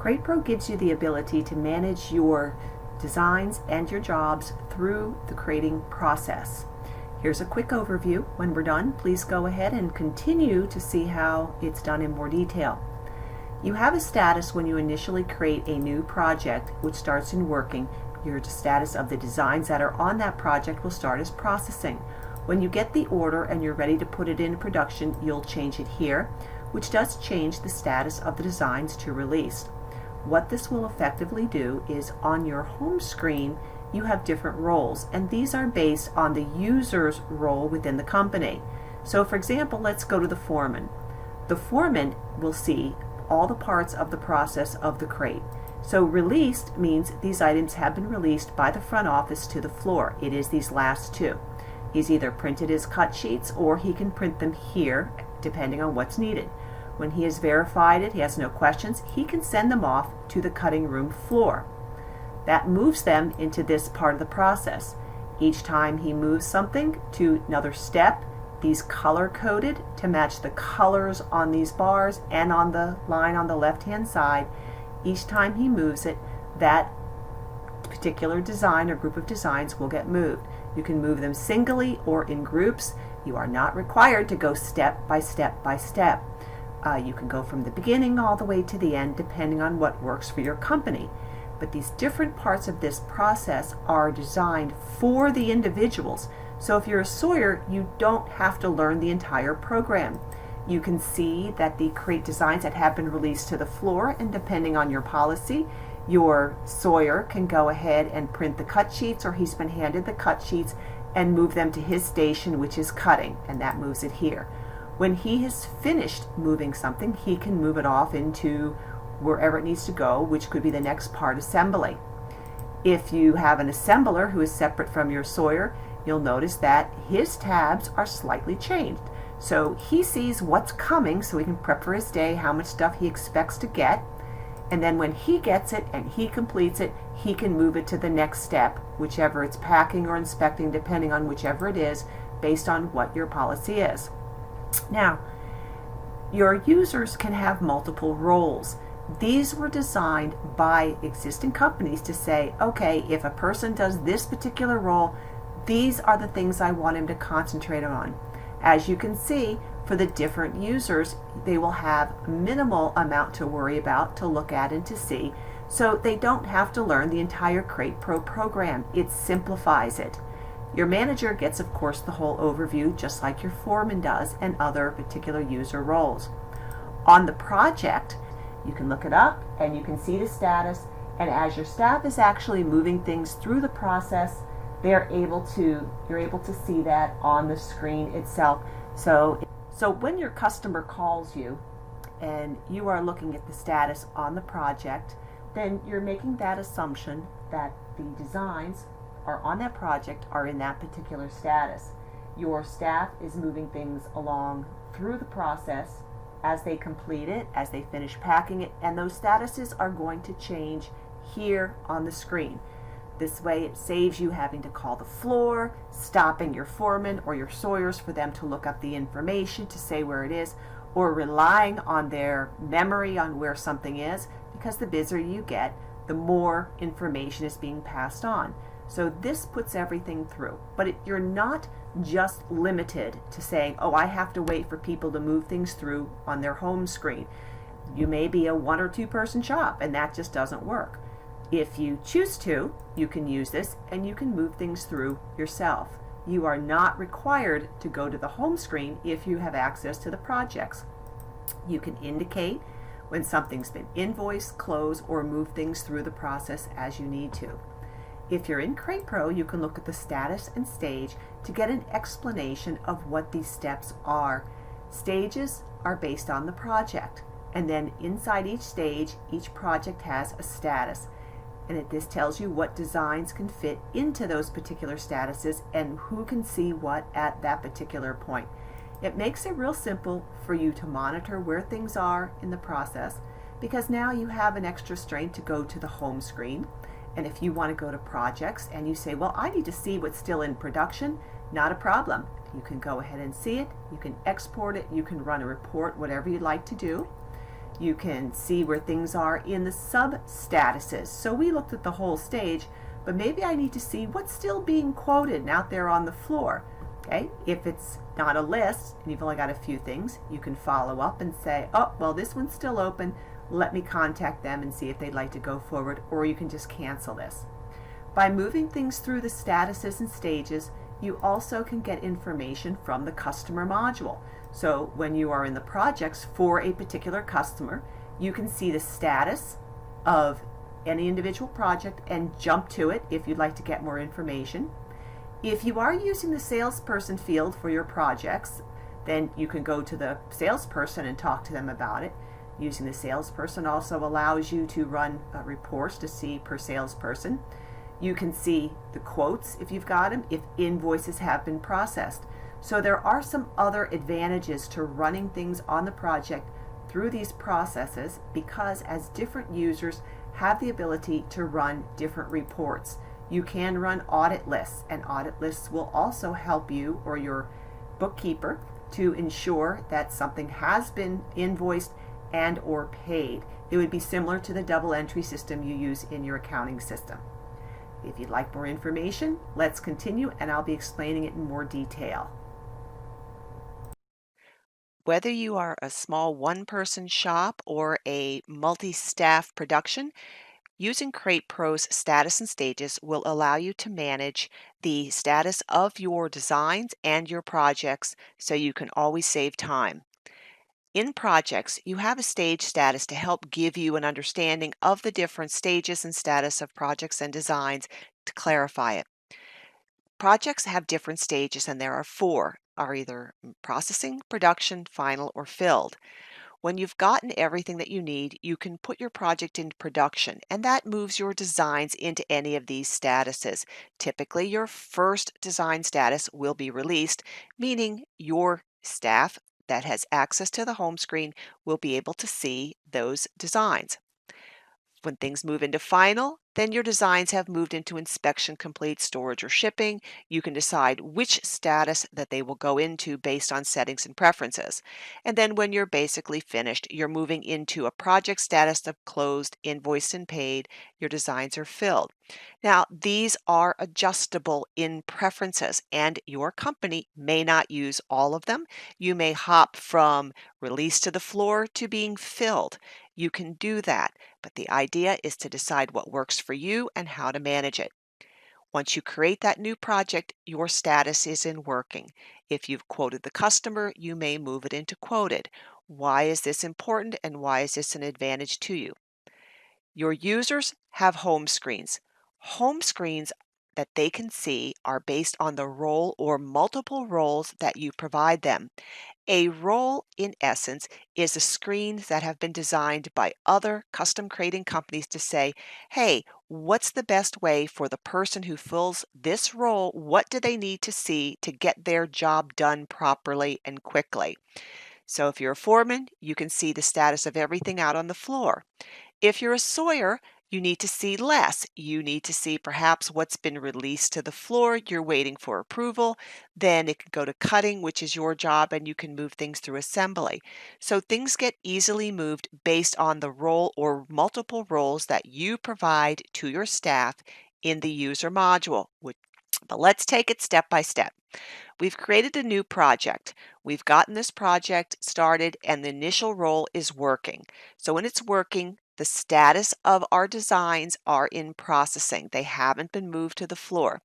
CratePro gives you the ability to manage your designs and your jobs through the crating process. Here's a quick overview. When we're done, please go ahead and continue to see how it's done in more detail. You have a status when you initially create a new project which starts in working. Your status of the designs that are on that project will start as processing. When you get the order and you're ready to put it in production, you'll change it here, which does change the status of the designs to released. What this will effectively do is on your home screen you have different roles, and these are based on the user's role within the company. So for example, let's go to the foreman. The foreman will see all the parts of the process of the crate. So released means these items have been released by the front office to the floor. It is these last two. He's either printed his cut sheets or he can print them here depending on what's needed. When he has verified it, he has no questions, he can send them off to the cutting room floor. That moves them into this part of the process. Each time he moves something to another step, these color coded to match the colors on these bars and on the line on the left hand side. Each time he moves it, that particular design or group of designs will get moved. You can move them singly or in groups. You are not required to go step by step by step. You can go from the beginning all the way to the end depending on what works for your company. But these different parts of this process are designed for the individuals. So if you're a sawyer, you don't have to learn the entire program. You can see that the crate designs that have been released to the floor, and depending on your policy, your sawyer can go ahead and print the cut sheets, or he's been handed the cut sheets and move them to his station, which is cutting, and that moves it here. When he has finished moving something, he can move it off into wherever it needs to go, which could be the next part assembly. If you have an assembler who is separate from your sawyer, you'll notice that his tabs are slightly changed. So he sees what's coming so he can prep for his day, how much stuff he expects to get, and then when he gets it and he completes it, he can move it to the next step, whichever it's packing or inspecting, depending on whichever it is, based on what your policy is. Now, your users can have multiple roles. These were designed by existing companies to say, okay, if a person does this particular role, these are the things I want him to concentrate on. As you can see, for the different users, they will have minimal amount to worry about, to look at, and to see. So they don't have to learn the entire CratePro program. It simplifies it. Your manager gets, of course, the whole overview, just like your foreman does, and other particular user roles. On the project, you can look it up and you can see the status, and as your staff is actually moving things through the process, you're able to see that on the screen itself. So when your customer calls you and you are looking at the status on the project, then you're making that assumption that the designs are on that project are in that particular status. Your staff is moving things along through the process as they complete it, as they finish packing it, and those statuses are going to change here on the screen. This way it saves you having to call the floor, stopping your foreman or your sawyers for them to look up the information to say where it is, or relying on their memory on where something is, because the busier you get, the more information is being passed on. So this puts everything through. But you're not just limited to saying, oh, I have to wait for people to move things through on their home screen. You may be a 1 or 2 person shop, and that just doesn't work. If you choose to, you can use this and you can move things through yourself. You are not required to go to the home screen if you have access to the projects. You can indicate when something's been invoiced, closed, or move things through the process as you need to. If you're in CratePro, you can look at the status and stage to get an explanation of what these steps are. Stages are based on the project, and then inside each stage, each project has a status. And this tells you what designs can fit into those particular statuses and who can see what at that particular point. It makes it real simple for you to monitor where things are in the process, because now you have an extra strength to go to the home screen. And if you want to go to projects and you say, well, I need to see what's still in production, not a problem. You can go ahead and see it, you can export it, you can run a report, whatever you'd like to do. You can see where things are in the sub-statuses. So we looked at the whole stage, but maybe I need to see what's still being quoted and out there on the floor. Okay, if it's not a list and you've only got a few things, you can follow up and say, oh, well, this one's still open. Let me contact them and see if they'd like to go forward, or you can just cancel this. By moving things through the statuses and stages, you also can get information from the customer module. So when you are in the projects for a particular customer, you can see the status of any individual project and jump to it if you'd like to get more information. If you are using the salesperson field for your projects, then you can go to the salesperson and talk to them about it. Using the salesperson also allows you to run reports to see per salesperson. You can see the quotes if you've got them, if invoices have been processed. So there are some other advantages to running things on the project through these processes, because as different users have the ability to run different reports. You can run audit lists, and audit lists will also help you or your bookkeeper to ensure that something has been invoiced and or paid. It would be similar to the double entry system you use in your accounting system. If you'd like more information, let's continue, and I'll be explaining it in more detail. Whether you are a small one-person shop or a multi-staff production, using CreatePro's status and stages will allow you to manage the status of your designs and your projects so you can always save time. In projects, you have a stage status to help give you an understanding of the different stages and status of projects and designs to clarify it. Projects have different stages, and there are four, are either processing, production, final, or filled. When you've gotten everything that you need, you can put your project into production, and that moves your designs into any of these statuses. Typically, your first design status will be released, meaning your staff that has access to the home screen will be able to see those designs. When things move into final, then your designs have moved into inspection complete, storage, or shipping. You can decide which status that they will go into based on settings and preferences. And then when you're basically finished, you're moving into a project status of closed, invoiced, and paid. Your designs are filled. Now, these are adjustable in preferences, and your company may not use all of them. You may hop from release to the floor to being filled. You can do that, but the idea is to decide what works for you and how to manage it. Once you create that new project, your status is in working. If you've quoted the customer, you may move it into quoted. Why is this important, and why is this an advantage to you? Your users have home screens. Home screens that they can see are based on the role or multiple roles that you provide them. A role, in essence, is a screen that have been designed by other custom creating companies to say, hey, what's the best way for the person who fills this role? What do they need to see to get their job done properly and quickly? So if you're a foreman, you can see the status of everything out on the floor. If you're a sawyer, you need to see less. You need to see perhaps what's been released to the floor. You're waiting for approval. Then it can go to cutting, which is your job, and you can move things through assembly. So things get easily moved based on the role or multiple roles that you provide to your staff in the user module. But let's take it step by step. We've created a new project. We've gotten this project started, and the initial role is working. So when it's working, the status of our designs are in processing. They haven't been moved to the floor.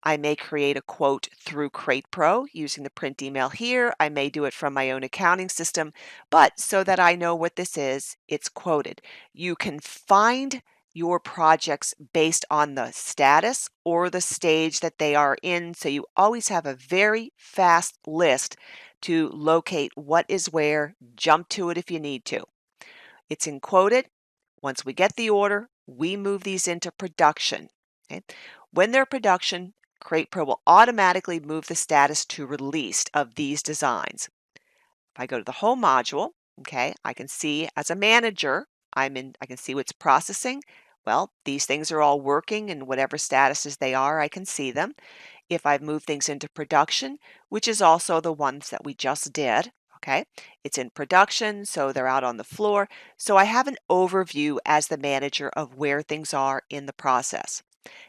I may create a quote through CreatePro using the print email here. I may do it from my own accounting system, but so that I know what this is, it's quoted. You can find your projects based on the status or the stage that they are in, so you always have a very fast list to locate what is where, jump to it if you need to. It's in quoted. Once we get the order, we move these into production. Okay? When they're production, CreatePro will automatically move the status to released of these designs. If I go to the home module, okay, I can see as a manager, I can see what's processing. Well, these things are all working, and whatever statuses they are, I can see them. If I've moved things into production, which is also the ones that we just did, Okay, it's in production, so they're out on the floor. So I have an overview as the manager of where things are in the process.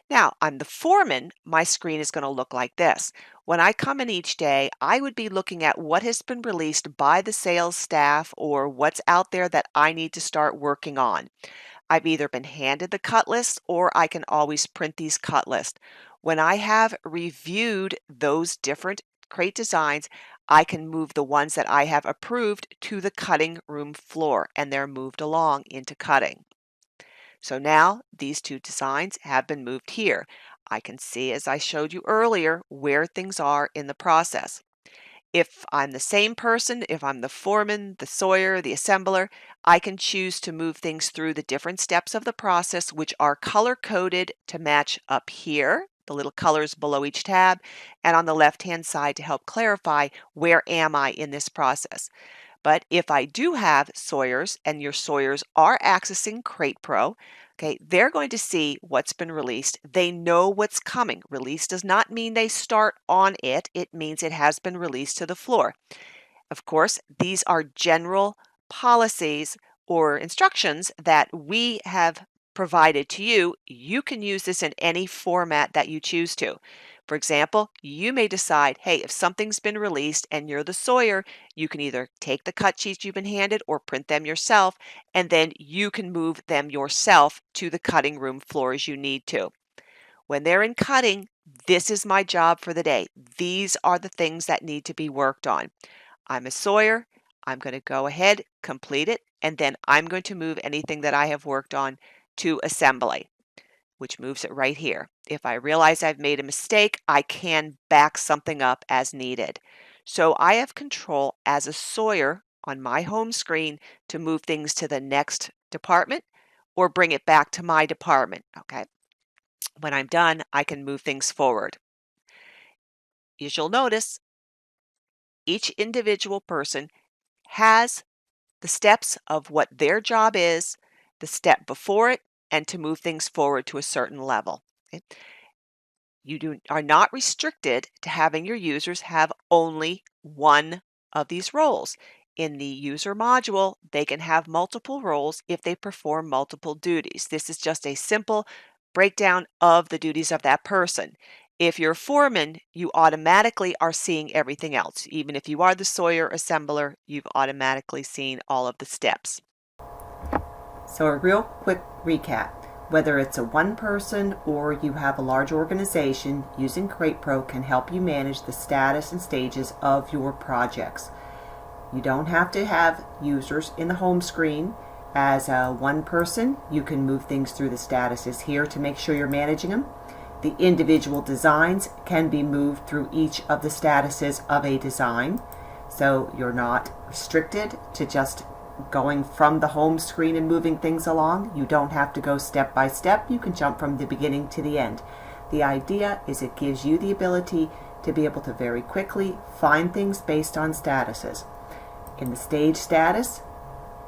Now, I'm the foreman, my screen is going to look like this. When I come in each day, I would be looking at what has been released by the sales staff or what's out there that I need to start working on. I've either been handed the cut list or I can always print these cut lists. When I have reviewed those different crate designs, I can move the ones that I have approved to the cutting room floor and they're moved along into cutting. So now these two designs have been moved here. I can see, as I showed you earlier, where things are in the process. If I'm the same person, if I'm the foreman, the sawyer, the assembler, I can choose to move things through the different steps of the process, which are color coded to match up here, the little colors below each tab, and on the left-hand side to help clarify where am I in this process. But if I do have sawyers and your sawyers are accessing Crate Pro, okay, they're going to see what's been released. They know what's coming. Release does not mean they start on it. It means it has been released to the floor. Of course, these are general policies or instructions that we have provided to you. You can use this in any format that you choose to. For example, you may decide, hey, if something's been released and you're the sawyer, you can either take the cut sheets you've been handed or print them yourself, and then you can move them yourself to the cutting room floor as you need to. When they're in cutting, this is my job for the day. These are the things that need to be worked on. I'm a sawyer. I'm going to go ahead, complete it, and then I'm going to move anything that I have worked on to assembly, which moves it right here. If I realize I've made a mistake, I can back something up as needed. So I have control as a sawyer on my home screen to move things to the next department or bring it back to my department. Okay. When I'm done, I can move things forward. As you'll notice, each individual person has the steps of what their job is, the step before it, and to move things forward to a certain level. Okay? You are not restricted to having your users have only one of these roles. In the user module, they can have multiple roles if they perform multiple duties. This is just a simple breakdown of the duties of that person. If you're foreman, you automatically are seeing everything else. Even if you are the sawyer assembler, you've automatically seen all of the steps. So a real quick recap. Whether it's a one person or you have a large organization, using Crate Pro can help you manage the status and stages of your projects. You don't have to have users in the home screen. As a one person, you can move things through the statuses here to make sure you're managing them. The individual designs can be moved through each of the statuses of a design. So you're not restricted to just going from the home screen and moving things along. You don't have to go step by step. You can jump from the beginning to the end. The idea is it gives you the ability to be able to very quickly find things based on statuses. In the stage status,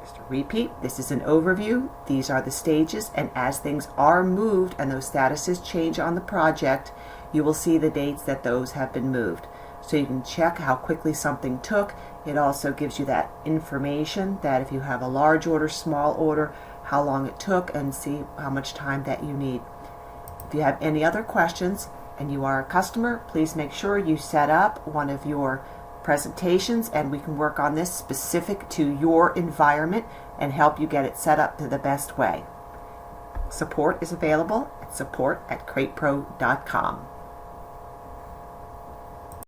just to repeat, this is an overview. These are the stages, and as things are moved and those statuses change on the project, you will see the dates that those have been moved. So you can check how quickly something took. It also gives you that information that if you have a large order, small order, how long it took, and see how much time that you need. If you have any other questions and you are a customer, please make sure you set up one of your presentations and we can work on this specific to your environment and help you get it set up to the best way. Support is available at support@cratepro.com.